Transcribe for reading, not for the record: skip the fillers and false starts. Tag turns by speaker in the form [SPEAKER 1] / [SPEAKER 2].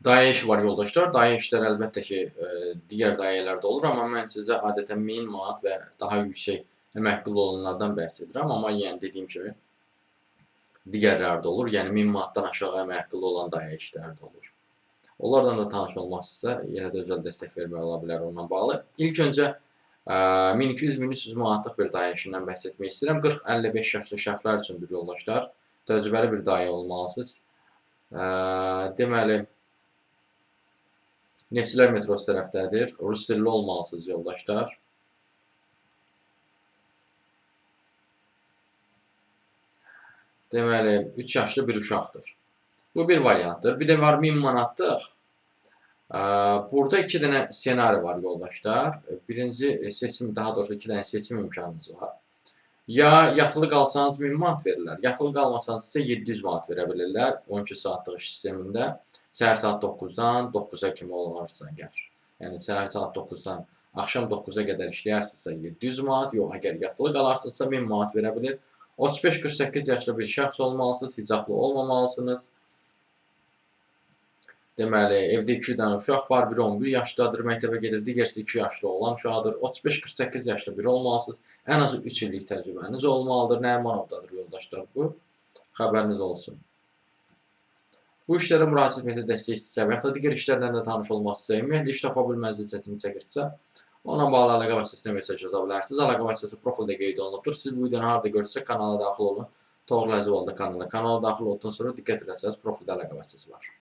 [SPEAKER 1] Dayə işi var yoldaşlar. Dayə işləri əlbəttə ki, digər dayələrdə olur, amma mən sizə adətən 1000 manat və daha yüksək əmək haqqı olanlardan bəhs edirəm. Amma yəni dediyim kimi digərləri də olur. Yəni 1000 manatdan aşağı əmək haqqı olan dayə işləri də olur. Onlardan da tanış olmaq istəsə, yenə də özəl dəstək vermək ola bilər onunla bağlı. İlk öncə 1200-1300 manatlıq bir dayə işindən bəhs etmək istəyirəm. 40-55 yaşlı şəxslər üçündür yoldaşlar. Təcrübəli bir dayə olmalısınız. Deməli, Neftçilər metrosu tərəfdədir. Rus dilli olmalısınız yoldaşlar. Deməli, 3 yaşlı bir uşaqdır. Bu bir variantdır. Bir də var 1000 manatlıq. Burada 2 dənə ssenari var yoldaşlar. Birinci seçim, daha doğrusu 2 dənə seçim imkanınız var. Ya yatılı qalsanız 1000 manat verirlər, yatılı qalmasanız isə 700 manat verə bilirlər 12 saatlıq iş sistemində. Səhər saat 9-dan 9-a kimi olarsa əgər. Yəni səhər saat 9-dan axşam 9-a qədər işləyərsinizsə 700 manat, yox, əgər yatılı qalarsınızsa 1000 manat verə bilir. 35-48 yaşlı bir şəxs olmalısınız, hicablı olmamalısınız. Deməli, evdə 2 dənə uşaq var, biri 11 yaşdadır, məktəbə gedir, digərisi 2 yaşlı olan uşaqdır. 35-48 yaşlı biri olmalısınız. Ən azı 3 illik təcrübəniz olmalıdır. Nərimanovdadır yoldaşlar bu. Xəbəriniz olsun. Bu işlərə müraciət etməkdə dəstək istəyirsə və yaxud da digər işlərlə də tanış olmaq istəyirsə, ümumiyyətlə iş tapa bilmənizdə çətinlik çəkirsə, onunla bağlı əlaqə vasitəsilə mesaj yaza bilərsiniz. Əlaqə vasitəsi profildə qeyd olunubdur. Siz bu videonu harada görsəz kanala daxil olun. Toğrul Əzizoğlu da kanala daxil olduqdan sonra diqqət etsəz profildə əlaqə vasitəsi var.